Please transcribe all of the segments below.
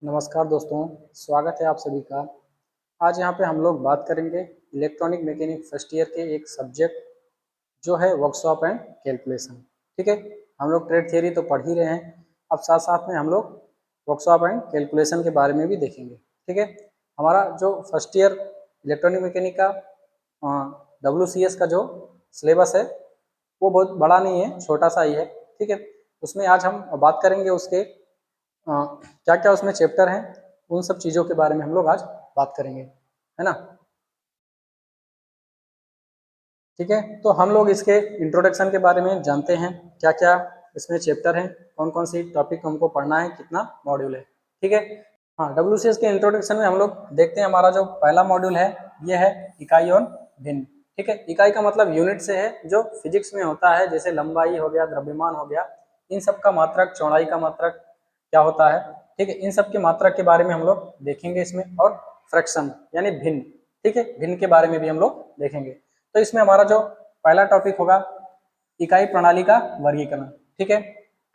नमस्कार दोस्तों, स्वागत है आप सभी का। आज यहाँ पे हम लोग बात करेंगे इलेक्ट्रॉनिक मैकेनिक फर्स्ट ईयर के एक सब्जेक्ट जो है वर्कशॉप एंड कैलकुलेशन। ठीक है, हम लोग ट्रेड थियरी तो पढ़ ही रहे हैं, अब साथ साथ में हम लोग वर्कशॉप एंड कैलकुलेशन के बारे में भी देखेंगे। ठीक है, हमारा जो फर्स्ट ईयर इलेक्ट्रॉनिक मैकेनिक का WCS का जो सिलेबस है वो बहुत बड़ा नहीं है, छोटा सा ही है। ठीक है, उसमें आज हम बात करेंगे उसके क्या क्या उसमें चैप्टर हैं, उन सब चीज़ों के बारे में हम लोग आज बात करेंगे, है ना। ठीक है, तो हम लोग इसके इंट्रोडक्शन के बारे में जानते हैं, क्या क्या इसमें चैप्टर हैं, कौन कौन सी टॉपिक हमको पढ़ना है, कितना मॉड्यूल है। ठीक है, हाँ, WCS के इंट्रोडक्शन में हम लोग देखते हैं, हमारा जो पहला मॉड्यूल है ये है इकाई और भिन्न। ठीक है, इकाई का मतलब यूनिट से है, जो फिजिक्स में होता है, जैसे लंबाई हो गया, द्रव्यमान हो गया, इन सब का मात्रक, चौड़ाई का मात्रक क्या होता है। ठीक है, इन सब के मात्रक के बारे में हम लोग देखेंगे इसमें, और फ्रैक्शन यानी भिन्न। ठीक है, भिन्न के बारे में भी हम लोग देखेंगे। तो इसमें हमारा जो पहला टॉपिक होगा इकाई प्रणाली का वर्गीकरण। ठीक है,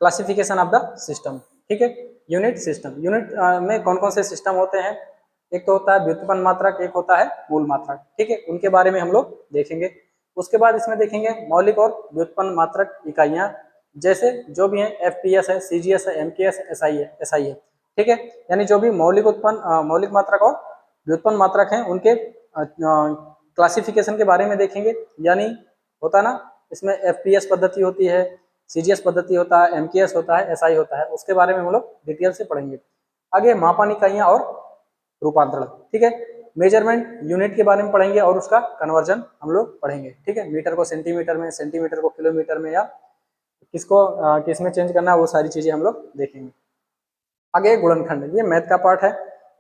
क्लासिफिकेशन ऑफ द सिस्टम। ठीक है, यूनिट सिस्टम, यूनिट में कौन कौन से सिस्टम होते हैं, एक तो होता है व्युत्पन्न मात्रक, एक होता है मूल मात्रक। ठीक है, उनके बारे में हम लोग देखेंगे। उसके बाद इसमें देखेंगे मौलिक और व्युत्पन्न मात्रक इकाइयां, जैसे जो भी हैं FPS है, CGS है, MKS है, SI है। ठीक है, यानी जो भी मौलिक मात्रक और व्युत्पन्न मात्रक हैं उनके क्लासिफिकेशन के बारे में देखेंगे। यानी होता ना, इसमें FPS पद्धति होती है, CGS पद्धति होता है, MKS होता है, SI होता है, उसके बारे में हम लोग डिटेल से पढ़ेंगे। आगे मापन इकाइयां और रूपांतरण। ठीक है, मेजरमेंट यूनिट के बारे में पढ़ेंगे और उसका कन्वर्जन हम लोग पढ़ेंगे। ठीक है, मीटर को सेंटीमीटर में, सेंटीमीटर को किलोमीटर में, या किसको किस में चेंज करना है, वो सारी चीजें हम लोग देखेंगे। आगे गुणनखंड, ये मैथ का पार्ट है।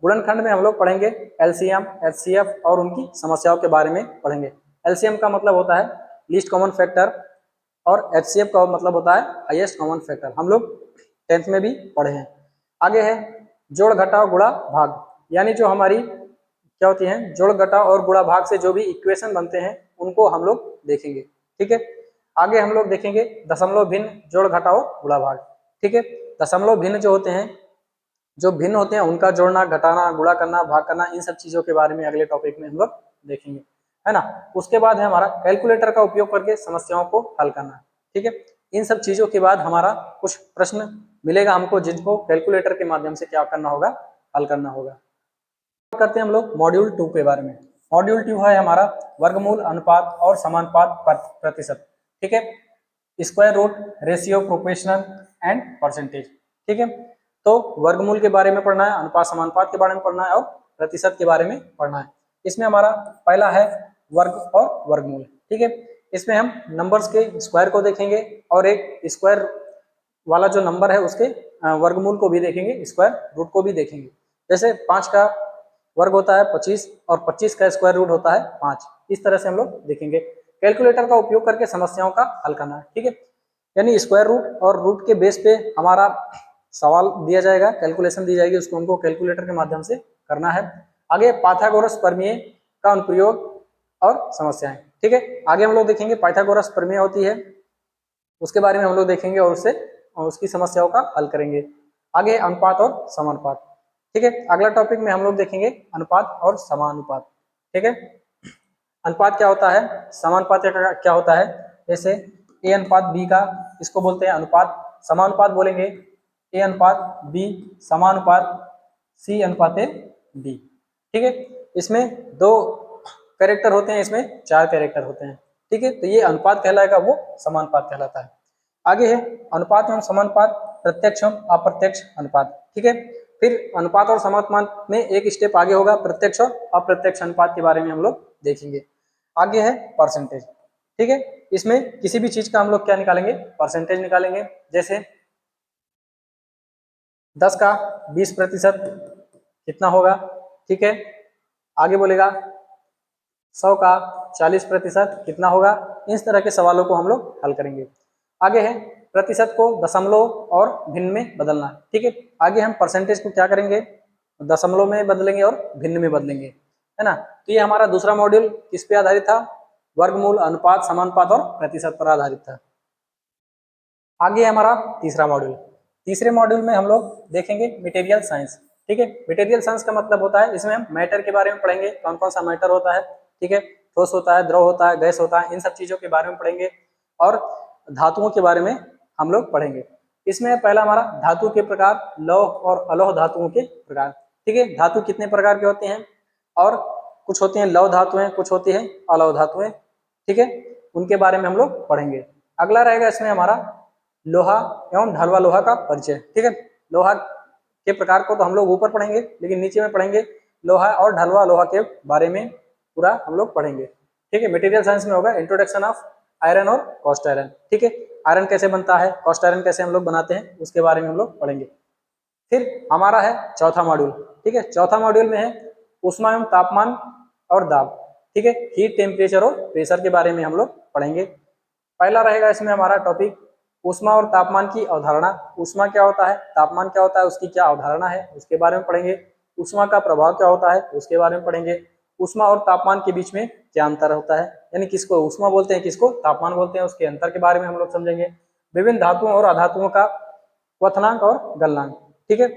गुणनखंड में हम लोग पढ़ेंगे LCM, HCF और उनकी समस्याओं के बारे में पढ़ेंगे। LCM का मतलब होता है लीस्ट कॉमन फैक्टर, और HCF का मतलब होता है हाईएस्ट कॉमन फैक्टर, हम लोग 10th में भी पढ़े हैं। आगे है जोड़ घटाव गुणा भाग, यानी जो हमारी क्या होती है, जोड़ घटाव और गुणा भाग से जो भी इक्वेशन बनते हैं उनको हम लोग देखेंगे। ठीक है, आगे हम लोग देखेंगे दशमलव भिन्न, जोड़ घटाव गुणा भाग। ठीक है, दशमलव भिन्न जो होते हैं, जो भिन्न होते हैं उनका जोड़ना, घटाना, गुणा करना, भाग करना, इन सब चीजों के बारे में अगले टॉपिक में हम लोग देखेंगे, है ना। उसके बाद है हमारा कैलकुलेटर का उपयोग करके समस्याओं को हल करना। ठीक है, इन सब चीजों के बाद हमारा कुछ प्रश्न मिलेगा हमको, जिनको कैलकुलेटर के माध्यम से क्या करना होगा, हल करना होगा। करते हैं हम लोग मॉड्यूल 2 के बारे में। मॉड्यूल 2 है हमारा वर्गमूल, अनुपात और समानुपात प्रतिशत। ठीक है, square root, ratio, proportional and percentage. ठीक है, तो वर्गमूल के बारे में पढ़ना है, अनुपात समानुपात के बारे में पढ़ना है, और प्रतिशत के बारे में पढ़ना है। इसमें हमारा पहला है वर्ग और वर्गमूल। ठीक है, इसमें हम नंबर्स के स्क्वायर को देखेंगे, और एक स्क्वायर वाला जो नंबर है उसके वर्गमूल को भी देखेंगे, स्क्वायर रूट को भी देखेंगे। जैसे 5 का वर्ग होता है 25, और 25 का स्क्वायर रूट होता है 5। इस तरह से हम लोग देखेंगे। कैलकुलेटर का उपयोग करके समस्याओं का हल करना है। ठीक है, यानी स्क्वायर रूट और रूट के बेस पे हमारा सवाल दिया जाएगा, कैलकुलेशन दी जाएगी, उसको हमको कैलकुलेटर के माध्यम से करना है। आगे पाइथागोरस प्रमेय का अनुप्रयोग और समस्याएं। ठीक है, आगे हम लोग देखेंगे पाइथागोरस प्रमेय होती है, उसके बारे में हम लोग देखेंगे, और उससे उसकी समस्याओं का हल करेंगे। आगे अनुपात और समानुपात। ठीक है, अगला टॉपिक में हम लोग देखेंगे अनुपात और समानुपात। ठीक है, अनुपात क्या होता है, समानुपात क्या होता है, जैसे A अनुपात B का, इसको बोलते हैं अनुपात। समानुपात बोलेंगे A अनुपात B समानुपात C अनुपात D। ठीक है, इसमें 2 कैरेक्टर होते हैं, इसमें 4 कैरेक्टर होते हैं। ठीक है, तो ये अनुपात कहलाएगा, वो समानुपात कहलाता है। आगे है अनुपात एवं समानुपात, प्रत्यक्ष एवं अप्रत्यक्ष अनुपात। ठीक है, फिर अनुपात और समानुपात में एक स्टेप आगे होगा, प्रत्यक्ष और अप्रत्यक्ष अनुपात के बारे में हम लोग देखेंगे। आगे है परसेंटेज। ठीक है, इसमें किसी भी चीज का हम लोग क्या निकालेंगे, परसेंटेज निकालेंगे। जैसे 10 का 20% कितना होगा। ठीक है, आगे बोलेगा 100 का 40% कितना होगा। इस तरह के सवालों को हम लोग हल करेंगे। आगे है प्रतिशत को दशमलव और भिन्न में बदलना। ठीक है, आगे हम परसेंटेज को क्या करेंगे, दशमलव में बदलेंगे और भिन्न में बदलेंगे, है ना। तो ये हमारा दूसरा मॉड्यूल किस पे आधारित था, वर्गमूल, अनुपात, समानुपात और प्रतिशत पर आधारित था। आगे हमारा तीसरा मॉड्यूल। तीसरे मॉड्यूल में हम लोग देखेंगे मटेरियल साइंस। ठीक है। मटेरियल साइंस का मतलब होता है इसमें हम मैटर के बारे में पढ़ेंगे, कौन कौन सा मैटर होता है, ठीक है, ठोस होता है, द्रव होता है, गैस होता है, इन सब चीजों के बारे में पढ़ेंगे। और धातुओं के बारे में हम लोग पढ़ेंगे। इसमें पहला हमारा धातु के प्रकार, लौह और अलोह धातुओं के प्रकार, ठीक है। धातु कितने प्रकार के होते हैं, और कुछ होती हैं लौह धातुएं, कुछ होती है अलोह धातुएं, ठीक है, उनके बारे में हम लोग पढ़ेंगे। अगला रहेगा इसमें हमारा लोहा एवं ढलवा लोहा का परिचय, ठीक है। लोहा के प्रकार को तो हम लोग ऊपर पढ़ेंगे, लेकिन नीचे में पढ़ेंगे लोहा और ढलवा लोहा के बारे में पूरा हम लोग पढ़ेंगे, ठीक है। मटेरियल साइंस में होगा इंट्रोडक्शन ऑफ आयरन और कॉस्ट आयरन, ठीक है। आयरन कैसे बनता है, कॉस्ट आयरन कैसे हम लोग बनाते हैं, उसके बारे में हम लोग पढ़ेंगे। फिर हमारा है चौथा मॉड्यूल, ठीक है। चौथा मॉड्यूल में है ऊष्मा एवं तापमान और दाब, ठीक है। हीट, टेम्परेचर और प्रेशर के बारे में हम लोग पढ़ेंगे। पहला रहेगा इसमें हमारा टॉपिक ऊष्मा और तापमान की अवधारणा। ऊष्मा क्या होता है, तापमान क्या होता है, उसकी क्या अवधारणा है, उसके बारे में पढ़ेंगे। ऊष्मा का प्रभाव क्या होता है, उसके बारे में पढ़ेंगे। ऊष्मा और तापमान के बीच में क्या अंतर होता है, यानी किसको ऊष्मा बोलते हैं, किसको तापमान बोलते हैं, उसके अंतर के बारे में हम लोग समझेंगे। विभिन्न धातुओं और अधातुओं का क्वथनांक और गलनांक, ठीक है।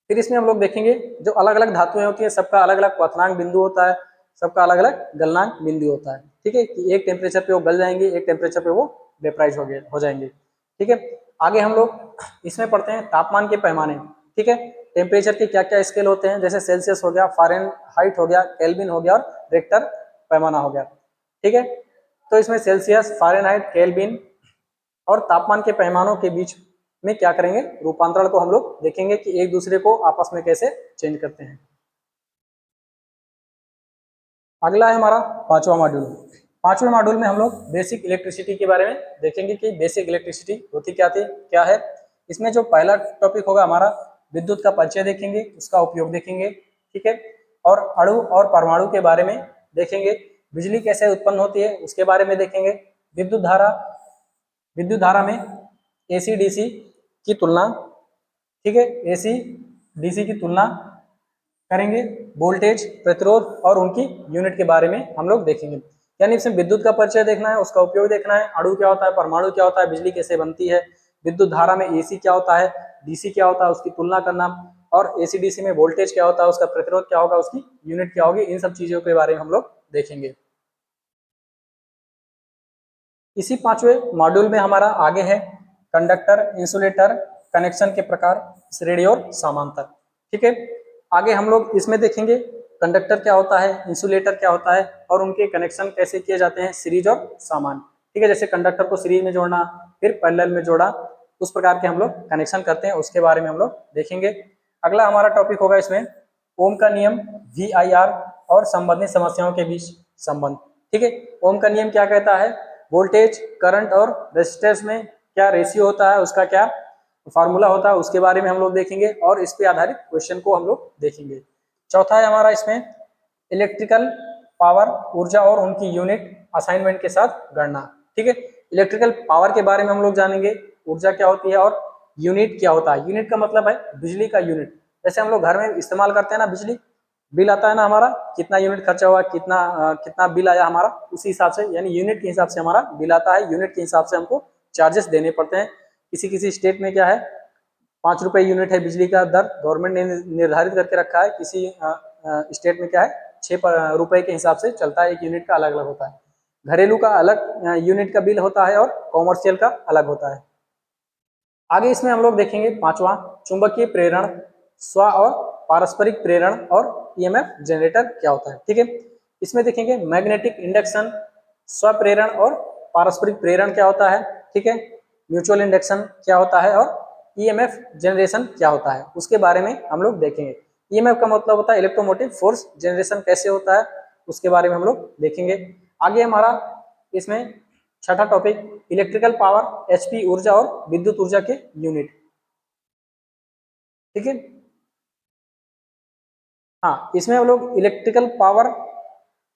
फिर इसमें हम लोग देखेंगे जो अलग अलग धातुएं होती हैं सबका अलग अलग क्वथनांक बिंदु होता है, सबका अलग अलग गलनांक बिंदु होता है, ठीक है, कि एक टेम्परेचर पे वो गल जाएंगे, एक टेम्परेचर पे वो वेपराइज हो जाएंगे, ठीक है। आगे हम लोग इसमें पढ़ते हैं तापमान के पैमाने, ठीक है। टेम्परेचर के क्या क्या स्केल होते हैं, जैसे सेल्सियस हो गया, फारेनहाइट हो गया, केल्विन हो गया और रेक्टर पैमाना हो गया, ठीक है। तो इसमें सेल्सियस, फारेनहाइट, केल्विन और तापमान के पैमानों के बीच में क्या करेंगे, रूपांतरण को हम लोग देखेंगे कि एक दूसरे को आपस में कैसे चेंज करते हैं। अगला है हमारा पांचवा मॉड्यूल। पांचवें मॉड्यूल में हम लोग बेसिक इलेक्ट्रिसिटी के बारे में देखेंगे कि बेसिक इलेक्ट्रिसिटी होती क्या है। इसमें जो पहला टॉपिक होगा हमारा विद्युत का परिचय देखेंगे, उसका उपयोग देखेंगे, ठीक है। और अणु और परमाणु के बारे में देखेंगे। बिजली कैसे उत्पन्न होती है उसके बारे में देखेंगे। विद्युत धारा में एसी डीसी की तुलना, ठीक है, एसी डीसी की तुलना करेंगे। वोल्टेज, प्रतिरोध और उनकी यूनिट के बारे में हम लोग देखेंगे। यानी इसमें विद्युत का परिचय देखना है, उसका उपयोग देखना है, अणु क्या होता है, परमाणु क्या होता है, बिजली कैसे बनती है, विद्युत धारा में एसी क्या होता है, डीसी क्या होता है, उसकी तुलना करना, और एसी डीसी में वोल्टेज क्या होता है, उसका प्रतिरोध क्या होगा, उसकी यूनिट क्या होगी, इन सब चीजों के बारे में हम लोग देखेंगे। इसी पांचवें मॉड्यूल में हमारा आगे है कंडक्टर, इंसुलेटर, कनेक्शन के प्रकार, श्रेणी और समांतर, ठीक है। आगे हम लोग इसमें देखेंगे कंडक्टर क्या होता है, इंसुलेटर क्या होता है और उनके कनेक्शन कैसे किए जाते हैं, सीरीज और सामान, ठीक है। जैसे कंडक्टर को सीरीज में जोड़ना, फिर पैरेलल में जोड़ा, उस प्रकार के हम लोग कनेक्शन करते हैं, उसके बारे में हम लोग देखेंगे। अगला हमारा टॉपिक होगा इसमें ओम का नियम, VIR और संबंधित समस्याओं के बीच संबंध, ठीक है। ओम का नियम क्या कहता है, वोल्टेज, करंट और रेजिस्टेंस में क्या रेशियो होता है, उसका क्या फार्मूला होता है, उसके बारे में हम लोग देखेंगे और इस पे आधारित क्वेश्चन को हम लोग देखेंगे। चौथा है हमारा इसमें इलेक्ट्रिकल पावर, ऊर्जा और उनकी यूनिट असाइनमेंट के साथ गणना, ठीक है। इलेक्ट्रिकल पावर के बारे में हम लोग जानेंगे, ऊर्जा क्या होती है और यूनिट क्या होता है। यूनिट का मतलब है बिजली का यूनिट, जैसे हम लोग घर में इस्तेमाल करते हैं ना, बिजली बिल आता है ना हमारा, कितना यूनिट खर्चा हुआ, कितना बिल आया हमारा, उसी हिसाब से यानी यूनिट के हिसाब से हमारा बिल आता है। यूनिट के हिसाब से हमको चार्जेस देने पड़ते हैं। किसी किसी स्टेट में क्या है, 5 रुपए यूनिट है बिजली का दर, गवर्नमेंट ने निर्धारित करके रखा है। किसी स्टेट में क्या है, 6 रुपए के हिसाब से चलता है, एक यूनिट का अलग अलग होता है। घरेलू का अलग यूनिट का बिल होता है और कॉमर्शियल का अलग होता है। आगे इसमें हम लोग देखेंगे पांचवा चुंबकीय प्रेरण, स्व और पारस्परिक प्रेरण और ईएमएफ जनरेटर क्या होता है, ठीक है। इसमें देखेंगे मैग्नेटिक इंडक्शन, स्व प्रेरण और पारस्परिक प्रेरण क्या होता है, ठीक है। म्यूचुअल इंडक्शन क्या होता है और ईएमएफ जनरेशन क्या होता है, उसके बारे में हम लोग देखेंगे। ईएमएफ का मतलब होता है इलेक्ट्रोमोटिव फोर्स जनरेशन कैसे होता है, उसके बारे में हम लोग देखेंगे। आगे हमारा इसमें छठा टॉपिक इलेक्ट्रिकल पावर, एचपी ऊर्जा और विद्युत ऊर्जा के यूनिट, ठीक है। हाँ, इसमें हम लोग इलेक्ट्रिकल पावर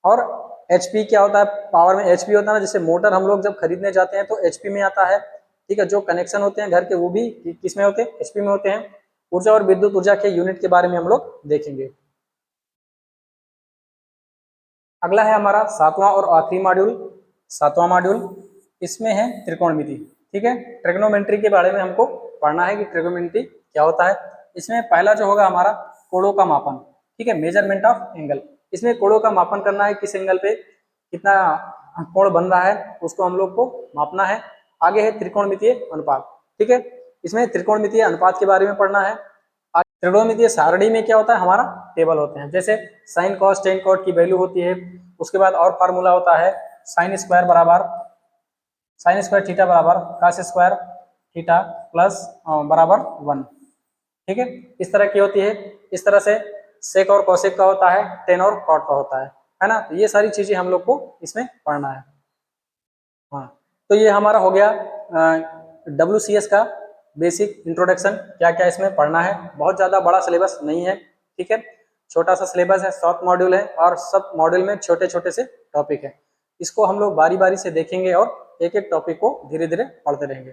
और एचपी क्या होता है, पावर में एचपी होता है ना, जैसे मोटर हम लोग जब खरीदने जाते हैं तो एचपी में आता है, ठीक है। जो कनेक्शन होते हैं घर के वो भी किस में होते हैं, एचपी में होते हैं। ऊर्जा और विद्युत ऊर्जा के यूनिट के बारे में हम लोग देखेंगे। अगला है हमारा सातवां और आखिरी मॉड्यूल। सातवां मॉड्यूल इसमें है त्रिकोणमिति, ठीक है। ट्रिग्नोमेट्री के बारे में हमको पढ़ना है कि ट्रिग्नोमेट्री क्या होता है। इसमें पहला जो होगा हमारा कोणों का मापन, ठीक है, मेजरमेंट ऑफ एंगल। इसमें कोणों का मापन करना है, किस एंगल पे कितना कोण बन रहा है उसको हम लोग को मापना है। आगे है त्रिकोणमितीय अनुपात, ठीक है, इसमें त्रिकोणमितीय अनुपात के बारे में पढ़ना है। त्रिकोणमितीय सारणी में क्या होता है, हमारा टेबल होते हैं, जैसे साइन कॉस टेन कॉट की वैल्यू होती है, उसके बाद और फार्मूला होता है साइन स्क्वायर थीटा बराबर कॉस स्क्वायर थीटा प्लस बराबर 1, ठीक है, इस तरह की होती है। इस तरह से सेक और कोसेक का होता है, टेन और कॉट का होता है ना। तो ये सारी चीजें हम लोग को इसमें पढ़ना है। हाँ, तो ये हमारा हो गया WCS का बेसिक इंट्रोडक्शन, क्या क्या इसमें पढ़ना है। बहुत ज़्यादा बड़ा सिलेबस नहीं है, ठीक है, छोटा सा सिलेबस है, शॉर्ट मॉड्यूल है, और सब मॉड्यूल में छोटे छोटे से टॉपिक है। इसको हम लोग बारी बारी से देखेंगे और एक एक टॉपिक को धीरे धीरे पढ़ते रहेंगे,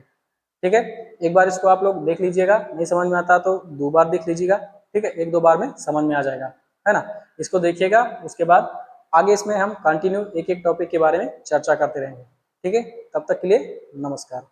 ठीक है। एक बार इसको आप लोग देख लीजिएगा, नहीं समझ में आता तो 2 बार देख लीजिएगा, ठीक है, 1-2 बार में समझ में आ जाएगा, है ना। इसको देखिएगा, उसके बाद आगे इसमें हम कंटिन्यू एक एक टॉपिक के बारे में चर्चा करते रहेंगे, ठीक है। तब तक के लिए नमस्कार।